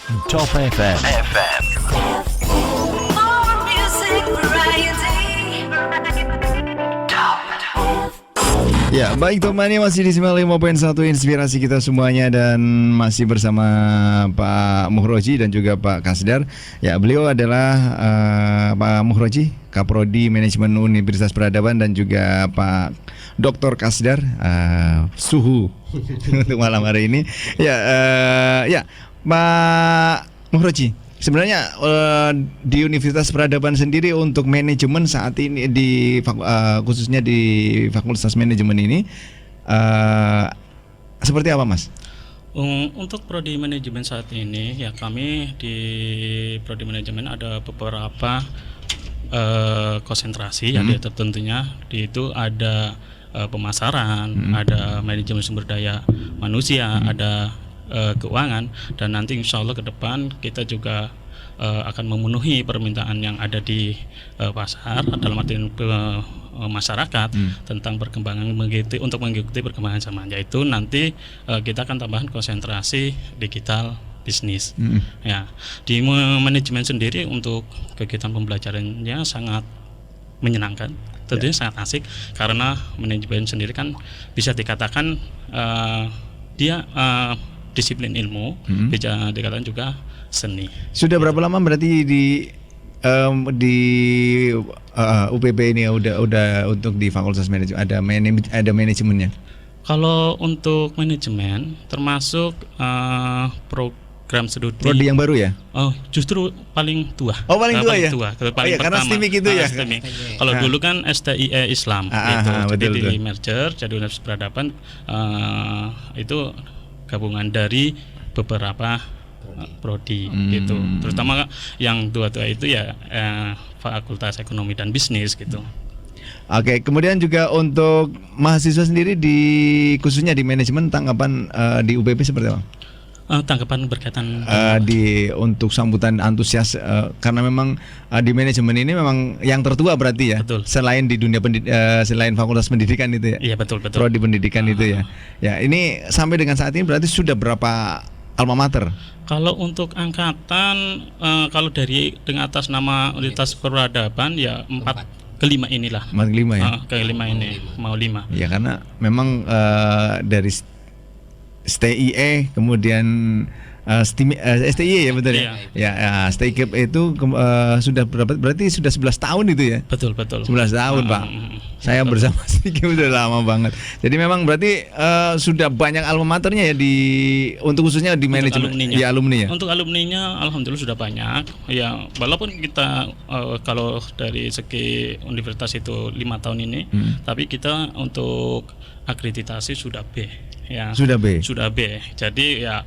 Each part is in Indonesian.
Top FM. More music variety. Top. Ya, baik teman, masih di 95.1 Inspirasi kita semuanya, dan masih bersama Pak Muhroji dan juga Pak Kasdar. Ya, beliau adalah Pak Muhroji, Kaprodi Manajemen Universitas Peradaban, dan juga Pak Dr. Kasdar, Suhu untuk malam hari ini. Ya, Pak Muhroji, sebenarnya di Universitas Peradaban sendiri untuk manajemen saat ini khususnya di Fakultas Manajemen ini seperti apa, Mas? Untuk prodi manajemen saat ini ya, kami di prodi manajemen ada beberapa konsentrasi ya, tentunya di itu ada pemasaran, ada manajemen sumber daya manusia, ada keuangan, dan nanti insya Allah ke depan kita juga akan memenuhi permintaan yang ada di pasar dalam artian masyarakat tentang perkembangan untuk mengikuti perkembangan zaman, yaitu nanti kita akan tambahkan konsentrasi digital bisnis. Ya, di manajemen sendiri untuk kegiatan pembelajarannya sangat menyenangkan, tentunya sangat asik, karena manajemen sendiri kan bisa dikatakan dia disiplin ilmu, bisa dikatakan juga seni. Sudah berapa lama berarti di UPB ini udah untuk di Fakultas Manajemen ada manajemennya? Kalau untuk manajemen termasuk program studi. Prodi yang baru ya? Oh, justru paling tua. Oh, paling tua ya? Paling karena pertama. STIMIK itu ya. STIMIK. Kalau dulu kan STIE Islam gitu. Betul, Jadi di merger jadi Universitas Peradaban, itu gabungan dari beberapa prodi gitu. Terutama yang tua-tua itu ya Fakultas Ekonomi dan Bisnis gitu. Oke, kemudian juga untuk mahasiswa sendiri khususnya di manajemen, tanggapan di UPB seperti apa? Tanggapan berkaitan untuk sambutan antusias, karena memang di manajemen ini memang yang tertua berarti ya. Betul. Selain di dunia selain Fakultas Pendidikan itu ya. Iya, betul. Prodi pendidikan itu ya. Ya, ini sampai dengan saat ini berarti sudah berapa alma mater? Kalau untuk angkatan, kalau dengan atas nama Universitas Peradaban ya 4 ke 5 inilah. 4 ke 5 ya. Ke 5 ini mau 5. Ya, karena memang dari STIE kemudian STIE ya, betul ya. Iya. Ya, STIE itu sudah berarti sudah 11 tahun itu ya. Betul. 11 tahun, Pak. Saya bersama STIE udah lama banget. Jadi memang berarti sudah banyak alma maternya ya untuk khususnya di manajemen di alumni ya. Untuk alumninya alhamdulillah sudah banyak. Ya, walaupun kita kalau dari segi universitas itu 5 tahun ini, tapi kita untuk akreditasi sudah B. Ya, sudah B. Jadi ya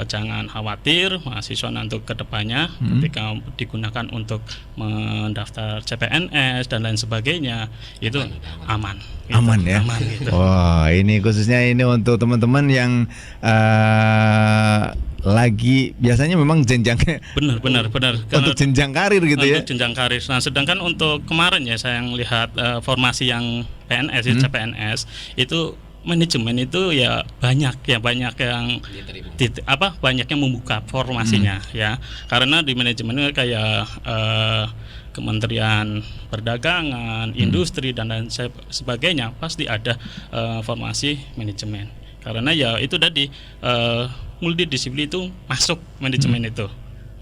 jangan khawatir mahasiswa untuk kedepannya ketika digunakan untuk mendaftar CPNS dan lain sebagainya itu aman. Gitu. Aman ya. Aman, gitu. Wah, ini khususnya ini untuk teman-teman yang lagi biasanya memang jenjangnya benar untuk jenjang karir gitu ya. Untuk jenjang karir. Nah, sedangkan untuk kemarin ya saya lihat formasi yang PNS CPNS itu manajemen itu ya banyak yang banyak yang membuka formasinya ya, karena di manajemen kayak Kementerian Perdagangan, Industri dan lain sebagainya pasti ada formasi manajemen, karena ya itu tadi multidisiplin itu masuk manajemen itu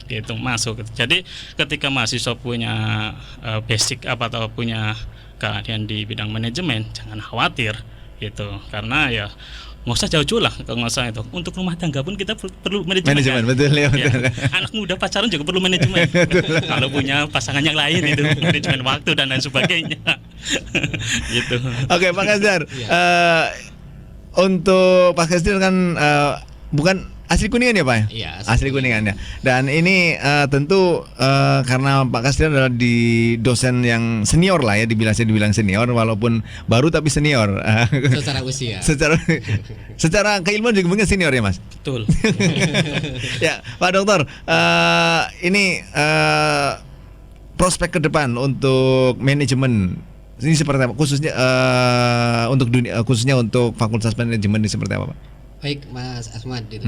gitu masuk. Jadi ketika mahasiswa punya basic atau punya keahlian di bidang manajemen, jangan khawatir gitu, karena ya nggak usah jauh-jauh lah, nggak usah itu, untuk rumah tangga pun kita perlu manajemen kan? Betul ya, betul. Ya. Anak muda pacaran juga perlu manajemen. Kalau punya pasangan yang lain itu manajemen waktu dan lain sebagainya. Gitu. Oke, Pak Kasdar, untuk Pak Kasdar kan bukan asli Kuningan ya, Pak? Iya, asli Kuningan ya. Dan ini tentu karena Pak Kasdar adalah dosen yang senior lah ya, dibilang senior walaupun baru tapi senior. Secara usia. secara keilmuan juga mungkin senior ya, Mas? Betul. Ya, Pak Dokter, ini prospek ke depan untuk manajemen ini seperti apa? Khususnya khususnya untuk Fakultas Manajemen ini seperti apa, Pak? Baik, Mas Asmad gitu.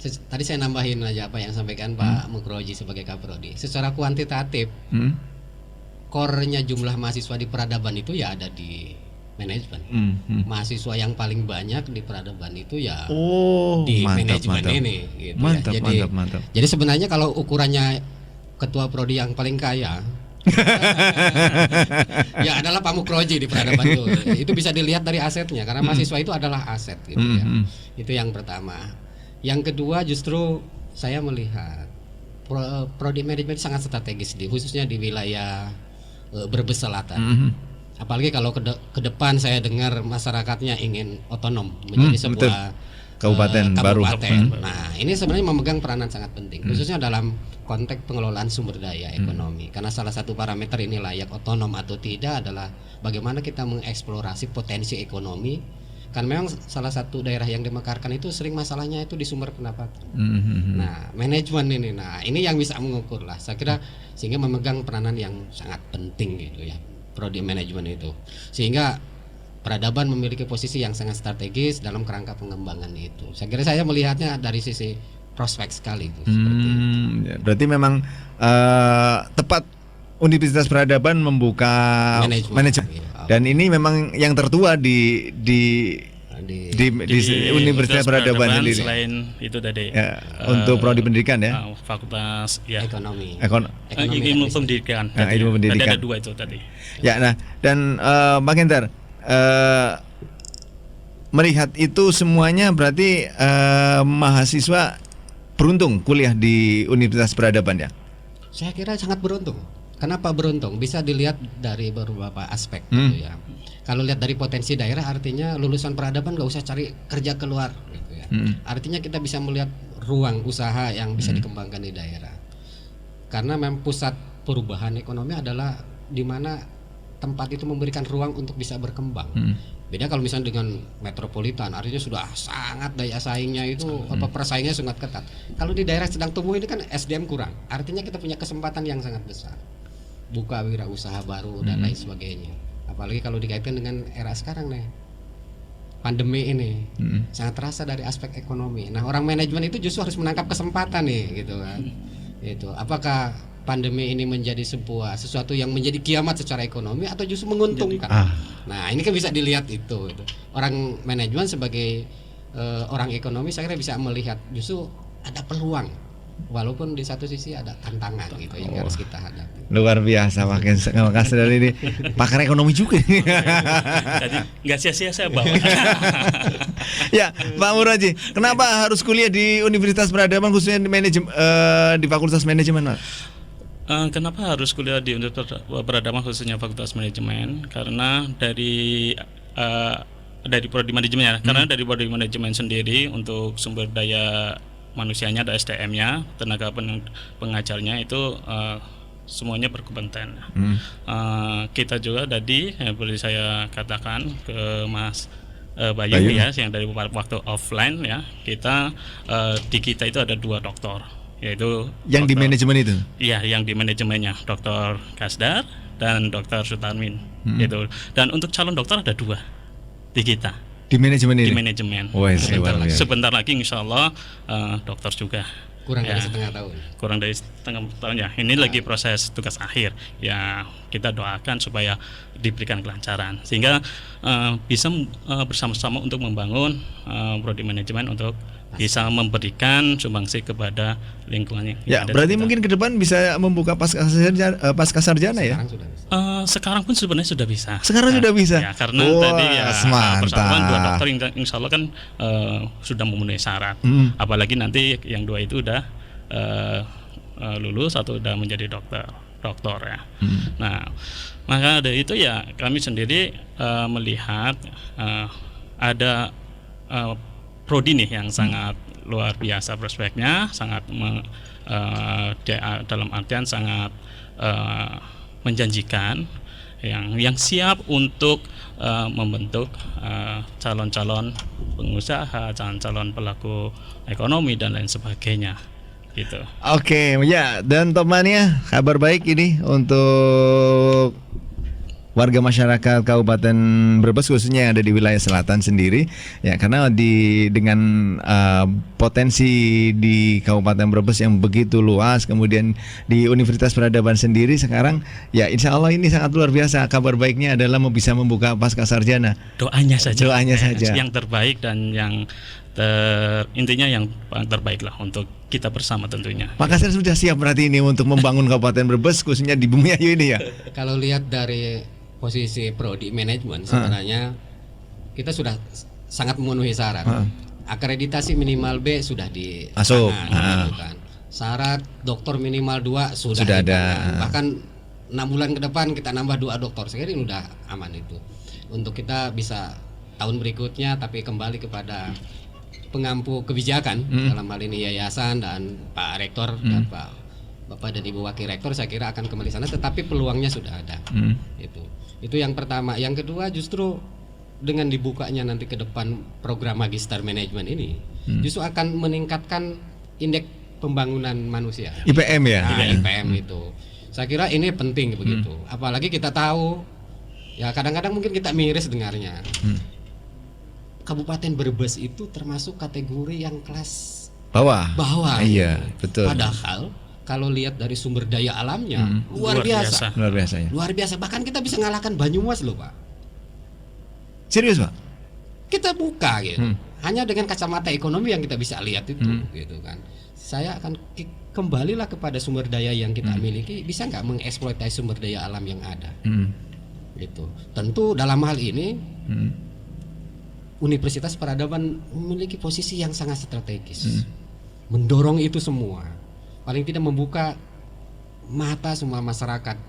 tadi saya nambahin aja apa yang sampaikan Pak Mukroji sebagai Kaprodi. Secara kuantitatif, core-nya jumlah mahasiswa di peradaban itu ya ada di manajemen. Mahasiswa yang paling banyak di peradaban itu ya di manajemen ini gitu Mantap, ya. mantap. Jadi sebenarnya kalau ukurannya ketua prodi yang paling kaya ya adalah Pak Mukroji di peradaban itu. Itu bisa dilihat dari asetnya karena mahasiswa itu adalah aset gitu ya. Itu yang pertama. Yang kedua justru saya melihat prodi manajemen sangat strategis khususnya di wilayah Brebes Selatan. Apalagi kalau ke depan saya dengar masyarakatnya ingin otonom menjadi sebuah kabupaten baru. Nah, ini sebenarnya memegang peranan sangat penting, khususnya dalam konteks pengelolaan sumber daya ekonomi. Karena salah satu parameter ini layak otonom atau tidak adalah bagaimana kita mengeksplorasi potensi ekonomi. Kan memang salah satu daerah yang dimekarkan itu sering masalahnya itu di sumber pendapatan. Nah, manajemen ini yang bisa mengukur lah. Saya kira sehingga memegang peranan yang sangat penting gitu ya. Prodi manajemen itu sehingga peradaban memiliki posisi yang sangat strategis dalam kerangka pengembangan itu. Saya kira saya melihatnya dari sisi prospek sekali itu. Seperti itu. Ya, berarti memang tepat Universitas Peradaban membuka manajemen. Dan ini memang yang tertua di Universitas Peradaban sendiri. Selain itu tadi ya, untuk prodi pendidikan ya. Fakultas ya. Ekonomi. Ilmu pendidikan. Ilmu pendidikan. Ada dua itu tadi. Ya, nah dan Pak Gentar melihat itu semuanya berarti mahasiswa beruntung kuliah di Universitas Peradaban ya. Saya kira sangat beruntung. Kenapa beruntung? Bisa dilihat dari beberapa aspek gitu ya. Kalau lihat dari potensi daerah artinya lulusan peradaban gak usah cari kerja keluar gitu ya. Artinya kita bisa melihat ruang usaha yang bisa dikembangkan di daerah. Karena memang pusat perubahan ekonomi adalah di mana tempat itu memberikan ruang untuk bisa berkembang. Beda kalau misalnya dengan metropolitan, artinya sudah sangat daya saingnya itu persaingnya sangat ketat. Kalau di daerah sedang tumbuh ini kan SDM kurang. Artinya kita punya kesempatan yang sangat besar. Buka wirausaha baru dan lain sebagainya. Apalagi kalau dikaitkan dengan era sekarang nih. Pandemi ini sangat terasa dari aspek ekonomi. Nah, orang manajemen itu justru harus menangkap kesempatan nih gitu kan. Itu apakah pandemi ini menjadi sesuatu yang menjadi kiamat secara ekonomi atau justru menguntungkan? Nah, ini kan bisa dilihat itu. Orang manajemen sebagai orang ekonomi saya kira bisa melihat justru ada peluang. Walaupun di satu sisi ada tantangan gitu yang harus kita hadapi. Luar biasa Pak Kasdar ini pakar ekonomi juga. Jadi nggak sia-sia saya bawa. Ya, Pak Mukroji, kenapa harus kuliah di Universitas Peradaban khususnya di di Fakultas Manajemen, Pak? Kenapa harus kuliah di Universitas Peradaban khususnya Fakultas Manajemen? Karena dari prodi manajemen ya. Karena dari prodi manajemen sendiri untuk sumber daya manusianya ada SDM-nya, tenaga pengajarnya itu semuanya berkompeten. Kita juga tadi boleh saya katakan ke Mas Bayu ya, yang dari waktu offline ya, kita di kita itu ada 2 doktor, yaitu yang di manajemen itu. Iya, yang di manajemennya Dr. Kasdar dan Dr. Sutarmin gitu. Dan untuk calon dokter ada 2 di kita. Di manajemen ini? Di manajemen. Sebentar lagi insya Allah dokter juga. Kurang dari setengah tahun. Kurang dari setengah tahun ya. Ini lagi proses tugas akhir. Ya kita doakan supaya diberikan kelancaran sehingga bisa bersama-sama untuk membangun prodi manajemen untuk bisa memberikan sumbangsi kepada lingkungannya. Ya, berarti mungkin ke depan bisa membuka pasca sarjana ya? Sekarang sudah bisa. Sekarang pun sebenarnya sudah bisa. Sekarang sudah bisa. Ya, karena tadi ya persoalan 2 dokter insya Allah kan sudah memenuhi syarat. Apalagi nanti yang 2 itu udah lulus atau udah menjadi doktor ya. Nah, maka dari itu ya kami sendiri melihat ada prodi nih yang sangat luar biasa prospeknya, sangat dalam artian sangat menjanjikan, yang siap untuk membentuk calon-calon pengusaha, calon-calon pelaku ekonomi dan lain sebagainya gitu. Oke, ya, dan temannya kabar baik ini untuk warga masyarakat Kabupaten Brebes khususnya yang ada di wilayah selatan sendiri ya, karena dengan potensi di Kabupaten Brebes yang begitu luas, kemudian di Universitas Peradaban sendiri sekarang ya insya Allah ini sangat luar biasa. Kabar baiknya adalah bisa membuka pasca sarjana. Doanya saja. Doanya saja. Yang terbaik dan yang intinya yang paling terbaik lah untuk kita bersama tentunya. Pak Kasir sudah siap berarti ini untuk membangun Kabupaten Brebes khususnya di Bumiayu ini ya. Kalau lihat dari posisi prodi manajemen sebenarnya kita sudah sangat memenuhi syarat. Akreditasi minimal B sudah di Masuk. tangan, gitu kan. Syarat doktor minimal 2 sudah Sudah di ada. tangan. Bahkan 6 bulan ke depan kita nambah 2 doktor. Saya kira ini udah aman itu. Untuk kita bisa tahun berikutnya tapi kembali kepada pengampu kebijakan dalam hal ini yayasan dan Pak Rektor dan Bapak dan Ibu Wakil Rektor, saya kira akan kembali sana, tetapi peluangnya sudah ada. Itu yang pertama. Yang kedua, justru dengan dibukanya nanti ke depan program magister manajemen ini justru akan meningkatkan indeks pembangunan manusia. IPM ya. IPM itu. Saya kira ini penting begitu. Apalagi kita tahu ya kadang-kadang mungkin kita miris dengarnya. Kabupaten Brebes itu termasuk kategori yang kelas Bawah. Iya, betul. Padahal kalau lihat dari sumber daya alamnya luar biasa. Luar biasa ya. Luar biasa. Bahkan kita bisa ngalahkan Banyumas loh, Pak. Serius, Pak? Kita buka gitu. Hanya dengan kacamata ekonomi yang kita bisa lihat itu gitu kan. Saya akan kembalilah kepada sumber daya yang kita miliki, bisa nggak mengeksploitasi sumber daya alam yang ada. Gitu. Tentu dalam hal ini Universitas Peradaban memiliki posisi yang sangat strategis. Mendorong itu semua. Paling tidak membuka mata semua masyarakat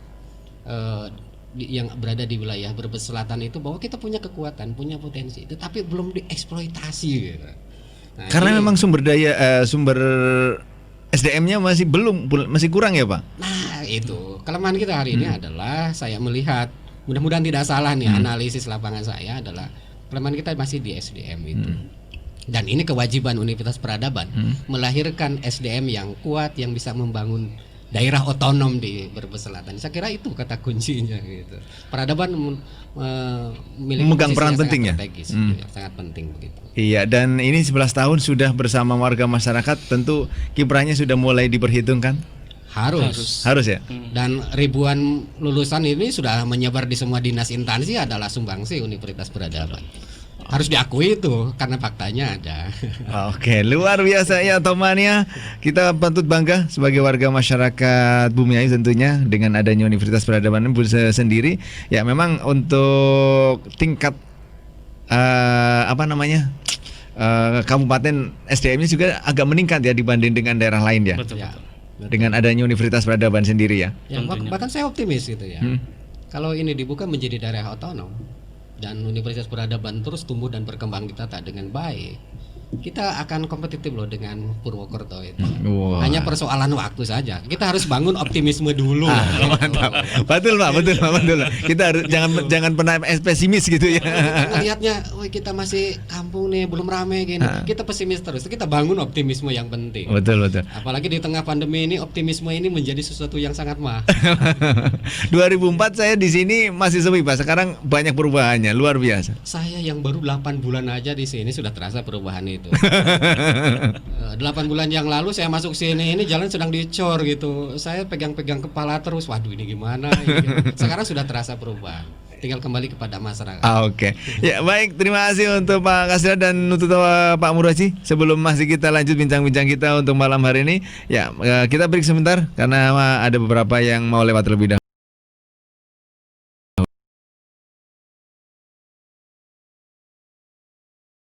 yang berada di wilayah Brebes Selatan itu bahwa kita punya kekuatan, punya potensi, tetapi belum dieksploitasi gitu. Nah, Karena ini, memang sumber SDM-nya masih kurang ya, Pak? nah itu kelemahan kita hari ini adalah saya melihat, mudah-mudahan tidak salah nih analisis lapangan saya adalah kelemahan kita masih di SDM itu. Dan ini kewajiban Universitas Peradaban melahirkan SDM yang kuat yang bisa membangun daerah otonom di Brebes Selatan. Saya kira itu kata kuncinya gitu. Peradaban memegang peran penting ya. Strategis, gitu, sangat penting begitu. Iya, dan ini 11 tahun sudah bersama warga masyarakat, tentu kiprahnya sudah mulai diperhitungkan. Harus ya. Dan ribuan lulusan ini sudah menyebar di semua dinas instansi adalah sumbangsi Universitas Peradaban. Harus diakui itu karena faktanya ada. Oke, luar biasa ya Tomania. Kita patut bangga sebagai warga masyarakat Bumiayu tentunya dengan adanya Universitas Peradaban ini sendiri. Ya memang untuk tingkat kabupaten SDM-nya juga agak meningkat ya dibanding dengan daerah lain ya. Betul. Ya, Dengan adanya Universitas Peradaban sendiri ya. ya Tentunya. bahkan saya optimis gitu ya. Kalau ini dibuka menjadi daerah otonom dan Universitas Peradaban terus tumbuh dan berkembang kita dengan baik, kita akan kompetitif loh dengan Purwokerto itu. Wah. Hanya persoalan waktu saja. Kita harus bangun optimisme dulu. Mantap. Betul Pak. Kita harus jangan pernah pesimis gitu ya. Lihatnya, kita masih kampung nih, belum rame gini. Kita pesimis terus. Kita bangun optimisme yang penting. Betul. Apalagi di tengah pandemi ini, optimisme ini menjadi sesuatu yang sangat mahal. 2004 saya di sini masih sepi Pak. Sekarang banyak perubahannya, luar biasa. Saya yang baru 8 bulan aja di sini sudah terasa perubahan itu. 8 bulan yang lalu saya masuk sini, ini jalan sedang dicor gitu. Saya pegang-pegang kepala terus. Waduh, ini gimana? Sekarang sudah terasa perubahan. Tinggal kembali kepada masyarakat. Oke. Ya baik, terima kasih untuk Pak Kasira dan untuk Pak Muroji. Sebelum masih kita lanjut bincang-bincang kita untuk malam hari ini, ya kita break sebentar karena ada beberapa yang mau lewat terlebih dahulu.